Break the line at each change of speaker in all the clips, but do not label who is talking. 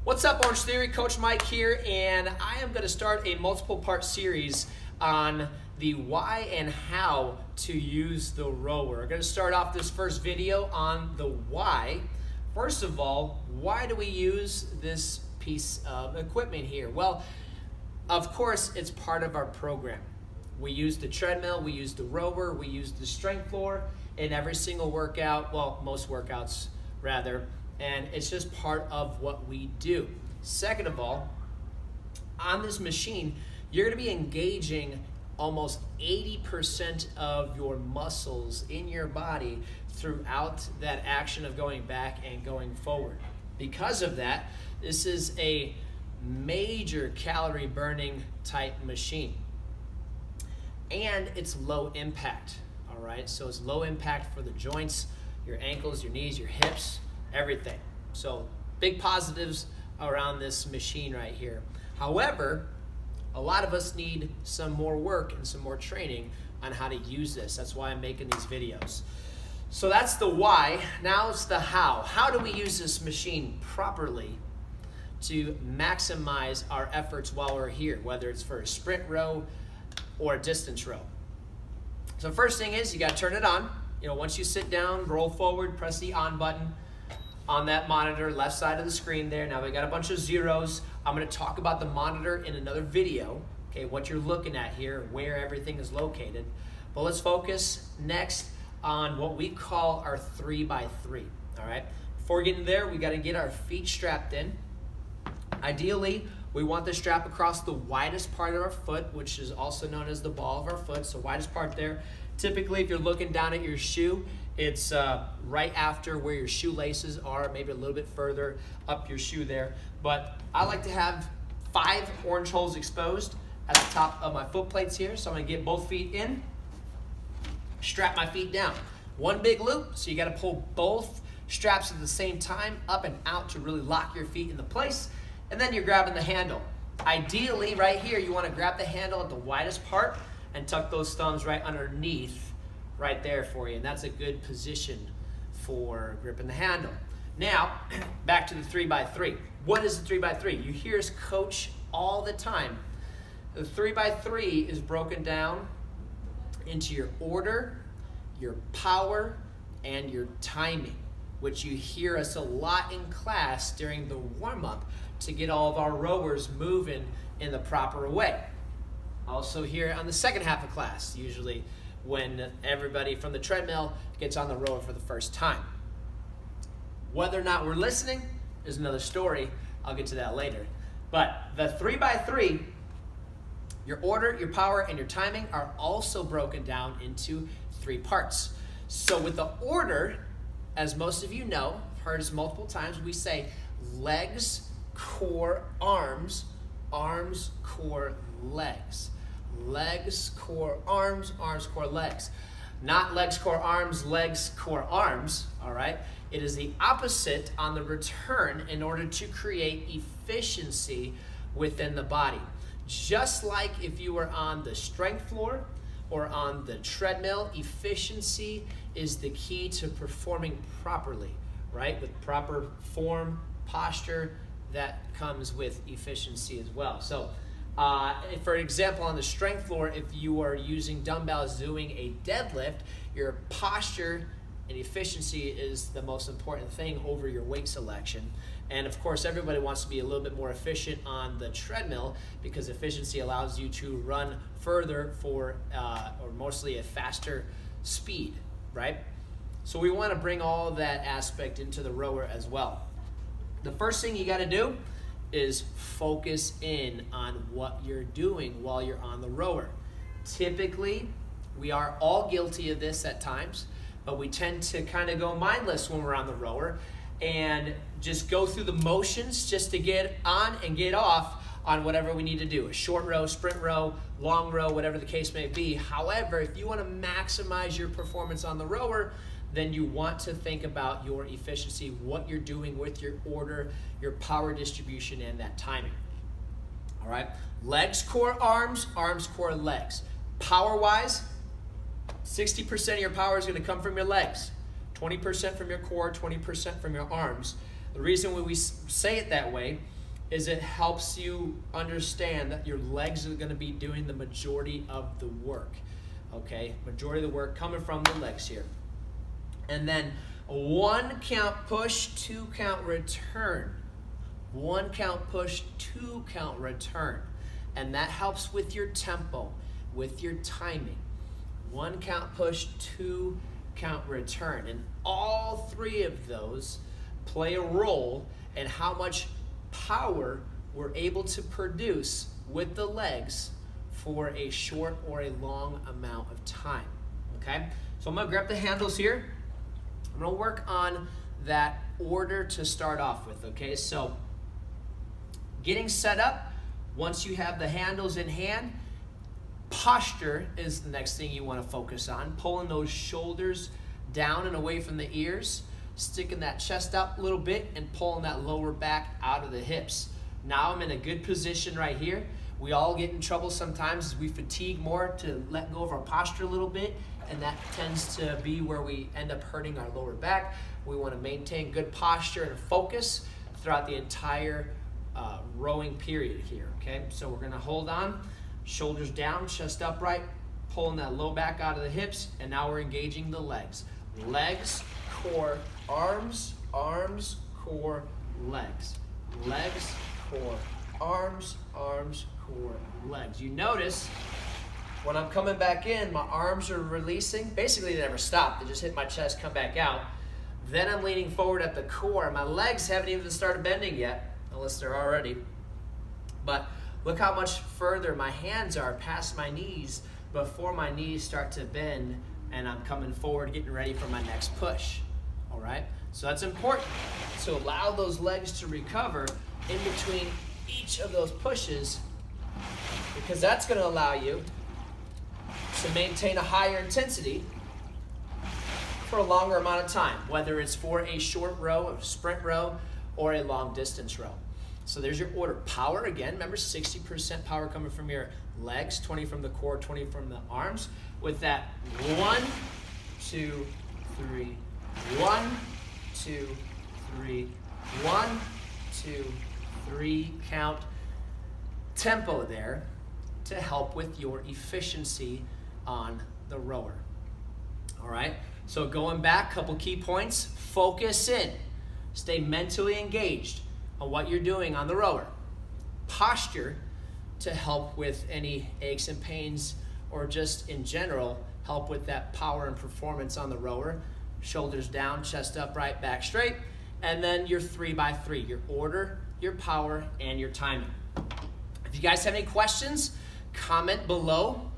What's up, Orangetheory? Coach Mike here, and I am going to start a multiple part series on the why and how to use the rower. We're going to start off this first video on the why. First of all, why do we use this piece of equipment here? Well, of course, it's part of our program. We use the treadmill, we use the rower, we use the strength floor in every single workout, well, most workouts rather, and it's just part of what we do. Second of all, on this machine, you're going to be engaging almost 80% of your muscles in your body throughout that action of going back and going forward. Because of that, this is a major calorie burning type machine. And it's low impact, all right? So it's low impact for the joints, your ankles, your knees, your hips, everything. So big positives around this machine right here. However, a lot of us need some more work and some more training on how to use this. That's why I'm making these videos. So that's the why. Now it's the how. How do we use this machine properly to maximize our efforts while we're here, whether it's for a sprint row or a distance row? So first thing is you got to turn it on. Once you sit down, roll forward, press the on button on that monitor, left side of the screen there. Now we got a bunch of zeros. I'm going to talk about the monitor in another video, okay, what you're looking at here, where everything is located. But let's focus next on what we call our 3x3, all right? Before getting there, we got to get our feet strapped in. Ideally, we want the strap across the widest part of our foot, which is also known as the ball of our foot, so widest part there. Typically, if you're looking down at your shoe, it's right after where your shoelaces are, maybe a little bit further up your shoe there. But I like to have 5 orange holes exposed at the top of my foot plates here. So I'm gonna get both feet in, strap my feet down. One big loop, so you gotta pull both straps at the same time, up and out to really lock your feet into place. And then you're grabbing the handle. Ideally, right here, you wanna grab the handle at the widest part and tuck those thumbs right underneath right there for you, and that's a good position for gripping the handle. Now, back to the 3x3. What is the 3x3? You hear us coach all the time. The 3x3 is broken down into your order, your power, and your timing, which you hear us a lot in class during the warm-up to get all of our rowers moving in the proper way. Also here on the second half of class, usually when everybody from the treadmill gets on the rower for the first time. Whether or not we're listening is another story. I'll get to that later. But the 3x3, your order, your power, and your timing are also broken down into 3 parts. So with the order, as most of you know, I've heard this multiple times, we say legs, core, arms, arms, core, legs. Legs, core, arms, arms, core, legs. Not legs, core, arms, legs, core, arms, all right? It is the opposite on the return in order to create efficiency within the body. Just like if you were on the strength floor or on the treadmill, efficiency is the key to performing properly, right? With proper form, posture, that comes with efficiency as well. So, for example, on the strength floor, if you are using dumbbells doing a deadlift, your posture and efficiency is the most important thing over your weight selection. And of course, everybody wants to be a little bit more efficient on the treadmill because efficiency allows you to run further for, or mostly a faster speed, right? So we want to bring all that aspect into the rower as well. The first thing you got to do is focus in on what you're doing while you're on the rower. Typically, we are all guilty of this at times, but we tend to kind of go mindless when we're on the rower and just go through the motions just to get on and get off on whatever we need to do, a short row, sprint row, long row, whatever the case may be. However, if you want to maximize your performance on the rower, then you want to think about your efficiency, what you're doing with your order, your power distribution, and that timing. All right, legs, core, arms, arms, core, legs. Power-wise, 60% of your power is going to come from your legs, 20% from your core, 20% from your arms. The reason why we say it that way is it helps you understand that your legs are going to be doing the majority of the work. Okay, majority of the work coming from the legs here. And then 1 count push, 2 count return. 1 count push, 2 count return. And that helps with your tempo, with your timing. 1 count push, 2 count return. And all 3 of those play a role in how much power we're able to produce with the legs for a short or a long amount of time. Okay, so I'm gonna grab the handles here. I'm gonna work on that order to start off with. Okay, so getting set up, once you have the handles in hand, posture is the next thing you want to focus on. Pulling those shoulders down and away from the ears, sticking that chest up a little bit and pulling that lower back out of the hips. Now I'm in a good position right here. We all get in trouble sometimes as we fatigue more to let go of our posture a little bit, and that tends to be where we end up hurting our lower back. We want to maintain good posture and focus throughout the entire rowing period here, okay? So we're gonna hold on, shoulders down, chest upright, pulling that low back out of the hips, and now we're engaging the legs. Legs, core, arms, arms, core, legs. Legs, core, arms, arms, core, legs. You notice when I'm coming back in, my arms are releasing. Basically, they never stop. They just hit my chest, come back out. Then I'm leaning forward at the core. My legs haven't even started bending yet, unless they're already. But look how much further my hands are past my knees before my knees start to bend, and I'm coming forward, getting ready for my next push. All right? So that's important to allow those legs to recover in between each of those pushes, because that's going to allow you to maintain a higher intensity for a longer amount of time, whether it's for a short row, a sprint row, or a long distance row. So there's your order. Power, again, remember 60% power coming from your legs, 20 from the core, 20 from the arms. With that 1, 2, 3, 1, 2, 3, 1, 2, 3 count tempo there to help with your efficiency on the rower. All right, so going back, couple key points. Focus in. Stay mentally engaged on what you're doing on the rower. Posture to help with any aches and pains, or just in general, help with that power and performance on the rower. Shoulders down, chest upright, back straight. And then your 3x3, your order, your power, and your timing. If you guys have any questions, comment below,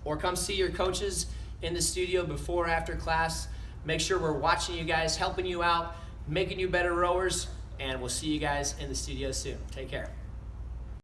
or come see your coaches in the studio before or after class. Make sure we're watching you guys, helping you out, making you better rowers, and we'll see you guys in the studio soon. Take care.